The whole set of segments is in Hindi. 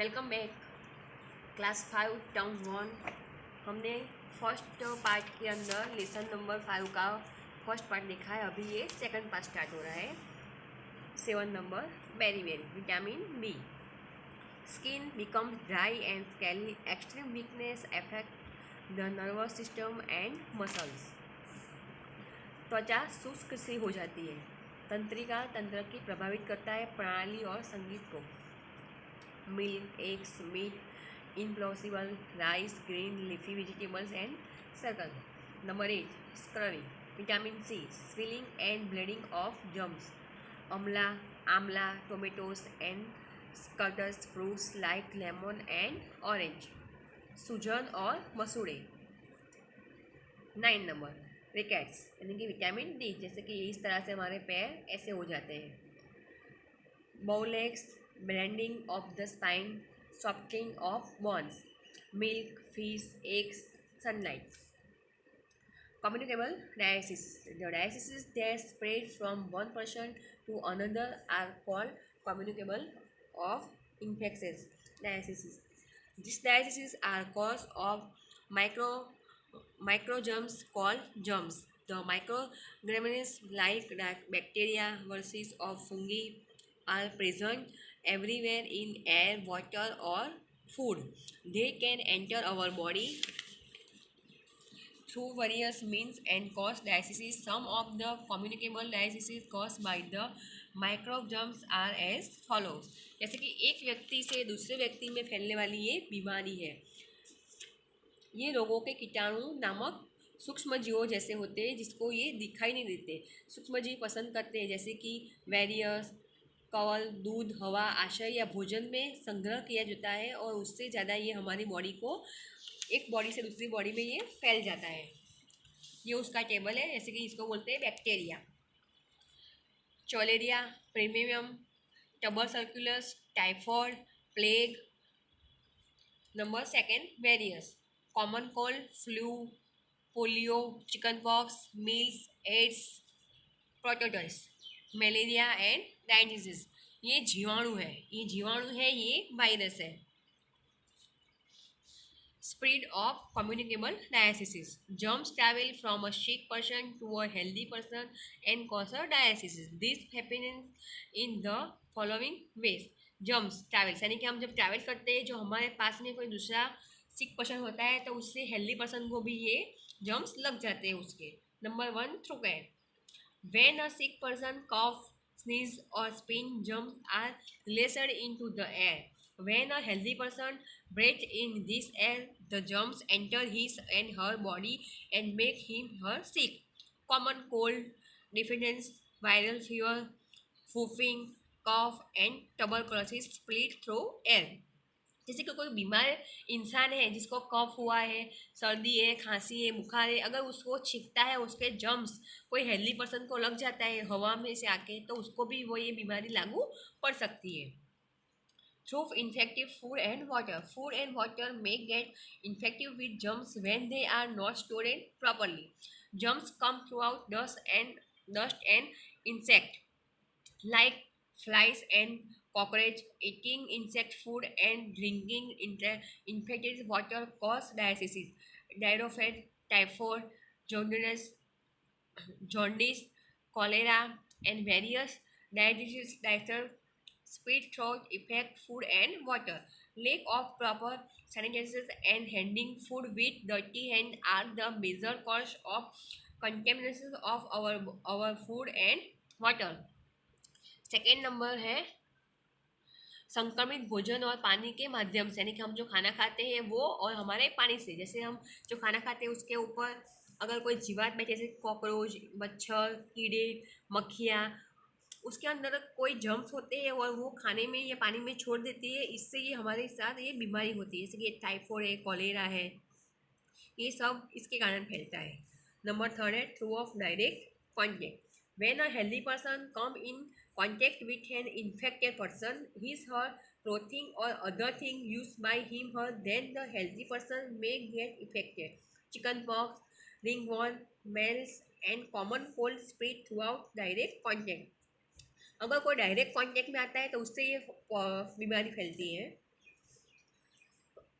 Welcome back. क्लास 5 टर्म 1 हमने फर्स्ट पार्ट के अंदर लेसन नंबर 5 का फर्स्ट पार्ट देखा है। अभी ये सेकंड पार्ट स्टार्ट हो रहा है। 7 number beriberi vitamin B. Skin becomes dry and scaly. Extreme weakness affect the nervous system and muscles. त्वचा शुष्क सी हो जाती है। तंत्रिका तंत्र की प्रभावित करता है प्रणाली और संगीत को। Milk, eggs, meat, implausible, rice, green leafy vegetables and circle. Number 8. Scurvy. Vitamin C. Swelling and bleeding of germs. Amla, tomatoes and citrus fruits like lemon and orange. सूजन और मसूड़े। 9 नंबर रिकेट्स यानी कि विटामिन डी, जैसे कि इस तरह से हमारे पैर ऐसे हो जाते हैं। Bow legs, blending of the spine, softening of bones. Milk, fish, eggs, sunlight. Communicable diseases. The diseases that spread from one person to another are called communicable of infectious diseases. These diseases are caused of microgerms called germs. The microorganisms like bacteria, viruses, or fungi are present everywhere in air, water, or food. They can enter our body through various means and cause diseases. Some of the communicable diseases caused by the microgerms are as follows. जैसे कि एक व्यक्ति से दूसरे व्यक्ति में फैलने वाली ये बीमारी है। ये रोगों के कीटाणु नामक सूक्ष्म जीवों जैसे होते हैं जिसको ये दिखाई नहीं देते। सूक्ष्म जीव पसंद करते हैं, जैसे कि वेरियस, कवल, दूध, हवा, आशय या भोजन में संग्रह किया जाता है और उससे ज़्यादा ये हमारी बॉडी को एक बॉडी से दूसरी बॉडी में ये फैल जाता है। ये उसका टेबल है, जैसे कि इसको बोलते हैं bacteria. Cholera, pneumonia, tuberculosis, typhoid, plague. Number 2 virus, common cold, flu, polio, chicken pox, measles, AIDS, protozoa, malaria and डायनिसिस। ये जीवाणु है, ये वायरस है। Spread of communicable diseases. Germs travel from a sick person to a healthy person and cause a disease. This happens in the following ways. Germs travels यानी कि हम जब ट्रैवल करते हैं, जो हमारे पास में कोई दूसरा सिक पर्सन होता है तो उससे हेल्दी पर्सन को भी ये जर्म्स लग जाते हैं उसके। Number 1 through air. When a sick person cough, sneeze or spin, germs are released into the air. When a healthy person breathes in this air, the germs enter his and her body and make him her sick. Common cold, diphtheria, viral fever, coughing, cough and tuberculosis spread through air. जैसे कि कोई बीमार इंसान है जिसको कफ हुआ है, सर्दी है, खांसी है, बुखार है, अगर उसको छिंकता है उसके जर्म्स कोई हेल्दी पर्सन को लग जाता है हवा में से आके, तो उसको भी वो ये बीमारी लागू पड़ सकती है। Through infective food and water. Food and water may get infected with germs when they are not stored properly. Germs come throughout dust and insect like flies and cockroach. Eating insect food and drinking infected water cause diseases. Diarrhea, typhoid, jaundice, cholera, and various diseases that spread through effect food and water. Lack of proper sanitation and handling food with dirty hands are the major cause of contamination of our food and water. Second number है संक्रमित भोजन और पानी के माध्यम से, यानी कि हम जो खाना खाते हैं वो और हमारे पानी से। जैसे हम जो खाना खाते हैं उसके ऊपर अगर कोई जीवात में, जैसे कॉकरोच, मच्छर, कीड़े, मक्खियाँ, उसके अंदर कोई जर्म्स होते हैं और वो खाने में या पानी में छोड़ देती है, इससे ये हमारे साथ ये बीमारी होती है, जैसे कि टाइफॉइड है, कॉलेरा है, ये सब इसके कारण फैलता है। नंबर 3 है through of direct contact. When a healthy person come in contact with an infected person, his her clothing or other thing used by him her, then the healthy person may get affected. Chickenpox, ringworm, measles and common cold spread throughout direct contact. अगर कोई डायरेक्ट कांटेक्ट में आता है तो उससे ये बीमारी फैलती है।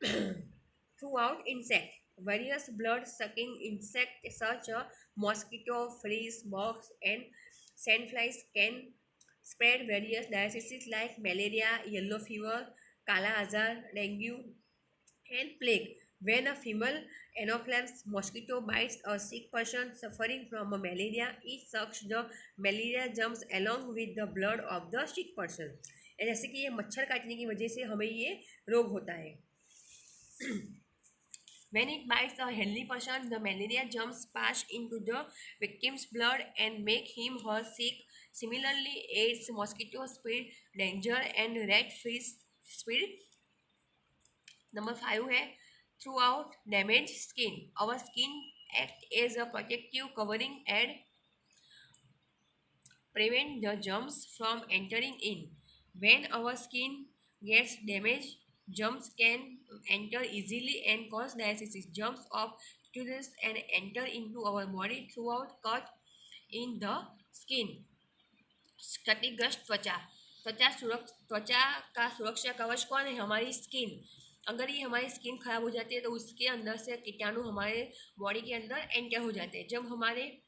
throughout insect. Various blood-sucking insects such as mosquito, fleas, bugs, and sandflies can spread various diseases like malaria, yellow fever, kala azar, dengue, and plague. When a female Anopheles mosquito bites a sick person suffering from a malaria, it sucks the malaria germs along with the blood of the sick person. जैसे कि ये मच्छर काटने की वजह से हमें ये रोग होता है. When it bites a healthy person, the malaria germs pass into the victim's blood and make him or her sick. Similarly, AIDS, mosquito spread danger and rat fish spread. Number 5 है throughout damaged skin. Our skin act as a protective covering and prevent the germs from entering in. When our skin gets damaged, germs can enter easily and cause diseases. Germs of students and enter into our body throughout cut in the skin. क्षतिग्रस्त त्वचा त्वचा का सुरक्षा कवच कौन है? हमारी स्किन. अगर ये हमारी स्किन खराब हो जाती है तो उसके अंदर से कीटाणु हमारे बॉडी के अंदर एंटर हो जाते हैं. जब हमारे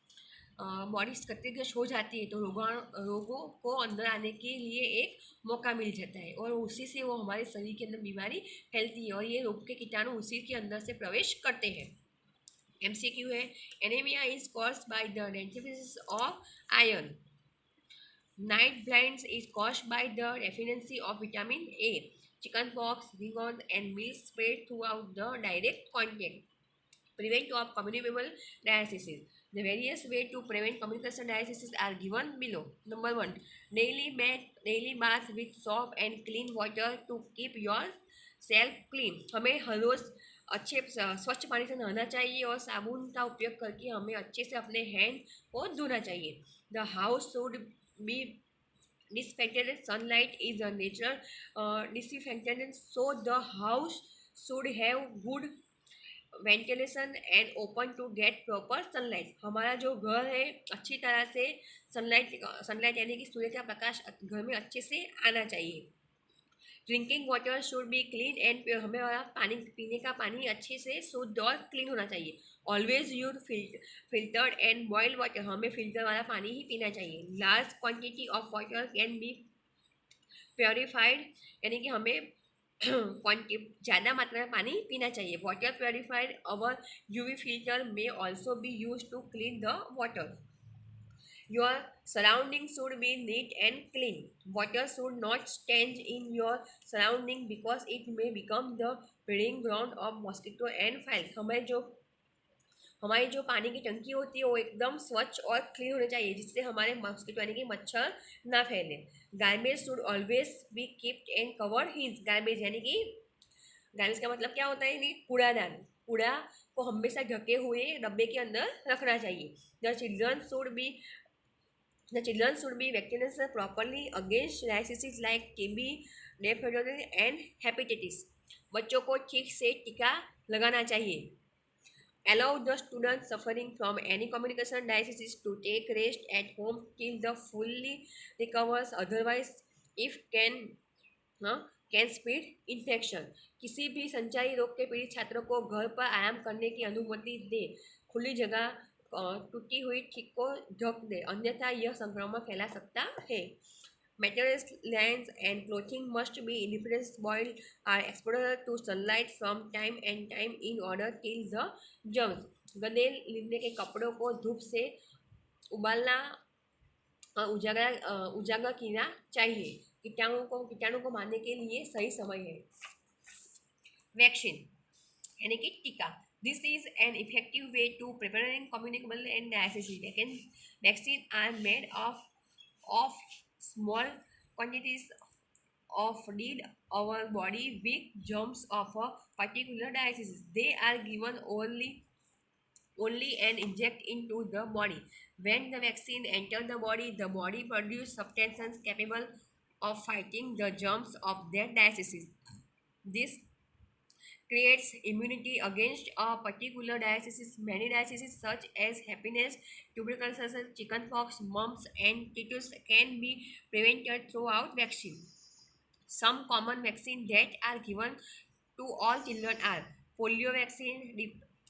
बॉडी क्षतिग्रस्त हो जाती है तो रोगों को अंदर आने के लिए एक मौका मिल जाता है और उसी से वो हमारे शरीर के अंदर बीमारी फैलती है और ये रोग के कीटाणु उसी के अंदर से प्रवेश करते हैं. MCQ है anaemia is caused by the deficiency of iron. Night blindness is caused by the deficiency of vitamin A. Chickenpox, ringworm, and meals spread throughout the direct contact. Prevent of communicable diseases. The various ways to prevent communicable diseases are given below. Number 1. Daily bath with soap and clean water to keep yourself clean. हमें हर रोज अच्छे स्वच्छ पानी से नहाना चाहिए और साबुन का उपयोग करके हमें अच्छे से अपने हैंड को धोना चाहिए. The house should be disinfected. Sunlight is a natural disinfectant, so the house should have good ventilation and open to get proper sunlight. हमारा जो घर है अच्छी तरह से सनलाइट यानी कि सूर्य का प्रकाश घर में अच्छे से आना चाहिए. Drinking water should be clean and pure. हमें हमारा पानी पीने का पानी अच्छे से शुद्ध और क्लीन होना चाहिए. Always use filtered and boiled water. हमें फिल्टर वाला पानी ही पीना चाहिए. Large quantity of water can be purified यानी कि हमें ज़्यादा मात्रा में पानी पीना चाहिए. Water purified or UV filter may also be used to clean the water. Your surroundings should be neat and clean. Water should not stand in your surrounding because it may become the breeding ground of mosquito and flies. हमारी जो पानी की टंकी होती है वो एकदम स्वच्छ और क्लीन होनी चाहिए जिससे हमारे मॉस्किटो यानी कि मच्छर ना फैले. Garbage should always be keeped and covered his. Garbage यानी कि गार्बेज का मतलब क्या होता है? यानी कूड़ादान. कूड़ा को हमेशा ढके हुए डब्बे के अंदर रखना चाहिए. The children should be vaccinated properly against diseases like TB, diphtheria and hepatitis. बच्चों को ठीक से टीका लगाना चाहिए. Allow the students suffering from any communication diseases to take rest at home till the fully recovers. Otherwise, if can spread infection. किसी भी संचारी रोग के पीड़ित छात्रों को घर पर आराम करने की अनुमति दे. खुली जगह टूटी हुई ठीक को ढक दे अन्यथा यह संक्रमण फैला सकता है. Materials, lands and clothing must be indifference boiled are exposed to sunlight from time and time in order kill the germs. गंदे लिनने के कपड़ों को धूप से उबालना उजागर करना चाहिए. कीटाणु को मारने के लिए सही समय है. वैक्सीन यानी कि टीका. This is an effective way to preventing communicable and diseases. Vaccines are made of small quantities of dead our body with germs of a particular disease. They are given only and inject into the body. When the vaccine enter the body produce substances capable of fighting the germs of that disease. This creates immunity against a particular disease. Many diseases such as herpes, tuberculosis, chickenpox, mumps, and tetanus can be prevented throughout vaccine. Some common vaccines that are given to all children are polio vaccine,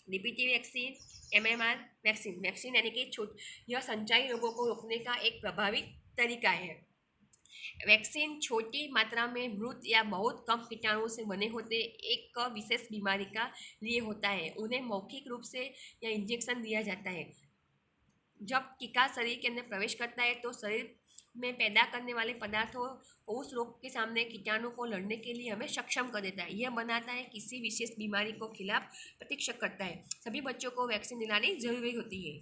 DPT vaccine, MMR vaccine. Vaccine यानी कि यह संचारी रोगों को रोकने का एक प्रभावी तरीका है। वैक्सीन छोटी मात्रा में मृत या बहुत कम कीटाणुओं से बने होते एक विशेष बीमारी का लिए होता है। उन्हें मौखिक रूप से या इंजेक्शन दिया जाता है। जब टीका शरीर के अंदर प्रवेश करता है तो शरीर में पैदा करने वाले पदार्थों को उस रोग के सामने कीटाणु को लड़ने के लिए हमें सक्षम कर देता है। यह बनाता है किसी विशेष बीमारी को खिलाफ प्रतिरक्षा करता है। सभी बच्चों को वैक्सीन दिलानी जरूरी होती है।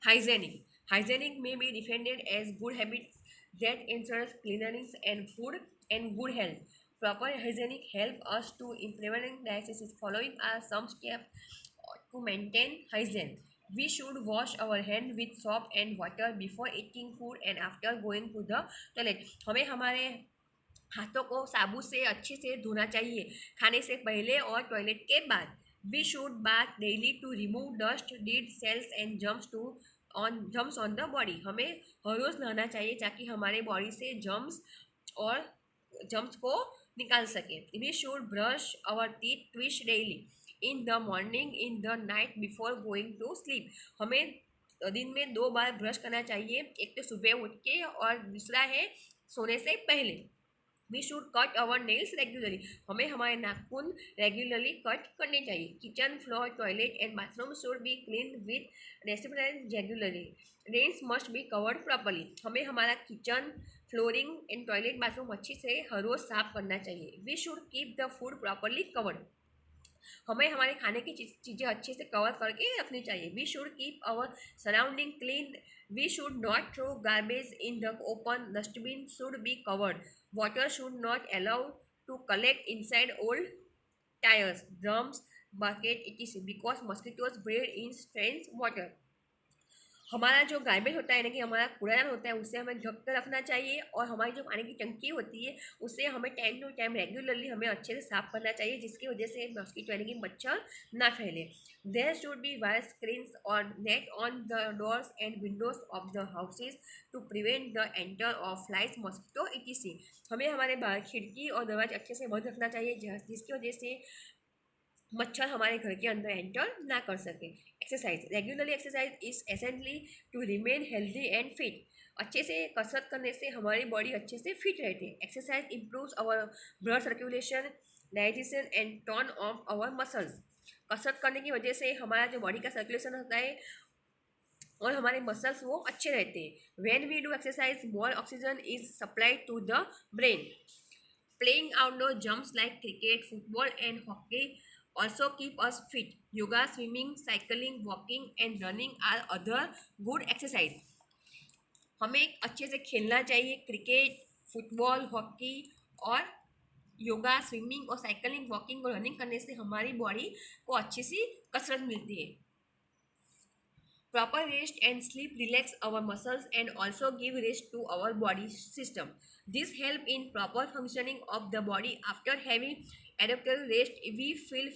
Hygienic may be defended as good habits that ensures cleanliness and food and good health. Proper hygienic help us to in preventing diseases. Following are some steps to maintain hygiene. We should wash our hand with soap and water before eating food and after going to the toilet. हमें हमारे हाथों को साबुन से अच्छे से धोना चाहिए खाने से पहले और टॉयलेट के बाद। We should bath daily to remove dust, dead cells and germs on the body. हमें हर रोज़ नहाना चाहिए ताकि हमारे बॉडी से जम्स को निकाल सके। We should brush our teeth twice daily in the morning, in the night before going to sleep. हमें दिन में 2 बार ब्रश करना चाहिए, एक तो सुबह उठ के और दूसरा है सोने से पहले। We should cut our nails regularly. हमें हमारे नाखून रेगुलरली कट करने चाहिए। Kitchen, floor, toilet and bathroom should be clean with discipline regularly. Drains must be covered properly. हमें हमारा kitchen, flooring and toilet bathroom अच्छे से हर रोज़ साफ करना चाहिए। We should keep the food properly covered. हमें हमारे खाने की चीज़ें अच्छे से कवर करके रखनी चाहिए। We should keep our surrounding clean. We should not throw garbage in the open. Dustbin should be covered. Water should not allow to collect inside old tyres, drums, bucket etc. Because mosquitoes breed in strains water. हमारा जो गार्बेज होता है, यानी कि हमारा कूड़ादान होता है, उसे हमें ढक कर रखना चाहिए और हमारी जो पानी की टंकी होती है उसे हमें टाइम टू टाइम रेगुलरली हमें अच्छे से साफ करना चाहिए, जिसकी वजह से मॉस्किटो यानी कि मच्छर ना फैले। There should be wire screens और net on the doors and windows of the houses to prevent the enter of flies, mosquito etc. हमें हमारे बाहर खिड़की और दरवाजे अच्छे से बंद रखना चाहिए, जिसकी वजह से मच्छर हमारे घर के अंदर एंटर ना कर सके। Exercise, regularly exercise is essentially to remain healthy and fit. अच्छे से कसरत करने से हमारी बॉडी अच्छे से फिट रहती है। Exercise improves our blood circulation, digestion and turn off our muscles. कसरत करने की वजह से हमारा जो बॉडी का सर्कुलेशन होता है और हमारे मसल्स वो अच्छे रहते हैं। When we do exercise more oxygen is supplied to the brain. Playing outdoor jumps like cricket, football and hockey also keep us fit. Yoga, swimming, cycling, walking and running are other good exercise. हमें अच्छे से खेलना चाहिए। क्रिकेट, फुटबॉल, हॉकी और योगा, स्विमिंग और साइकिलिंग, वॉकिंग और रनिंग करने से हमारी बॉडी को अच्छी सी कसरत मिलती है। Proper rest and sleep relax our muscles and also give rest to our body system. This help in proper functioning of the body. After having adequate rest, we feel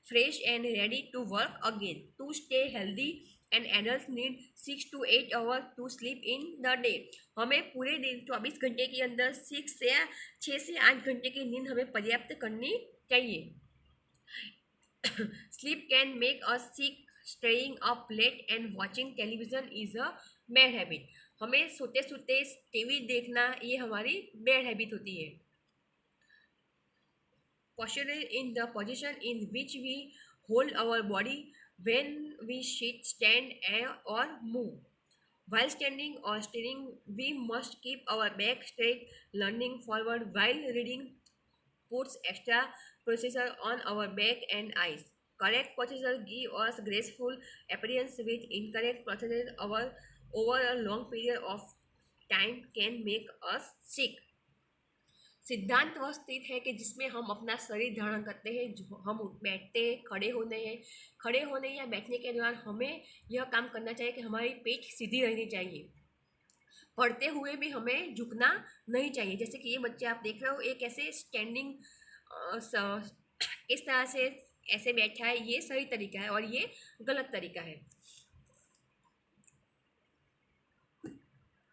fresh and ready to work again. To stay healthy, and adults need 6 to 8 hours to sleep in the day. हमें पूरे दिन 24 घंटे के अंदर 6 से 8 घंटे की नींद हमें पर्याप्त करनी चाहिए। Sleep can make us sick. Staying up late and watching television is a bad habit. हमें सोते सोते टीवी देखना ये हमारी बैड हैबिट होती है। Posture in the position in which we hold our body when we sit, stand or move. While standing or sitting, we must keep our back straight, leaning forward. While reading, puts extra pressure on our back and eyes. Correct posture give us graceful appearance. With incorrect posture over a long period of time can make us sick. सिद्धांत वह स्थित है कि जिसमें हम अपना शरीर धारण करते हैं, जो हम बैठते खड़े होने या बैठने के दौरान हमें यह काम करना चाहिए कि हमारी पीठ सीधी रहनी चाहिए। पढ़ते हुए भी हमें झुकना नहीं चाहिए। जैसे कि ये बच्चे आप देख रहे हो, एक ऐसे स्टैंडिंग इस तरह से ऐसे बैठा है, ये सही तरीका है और ये गलत तरीका है।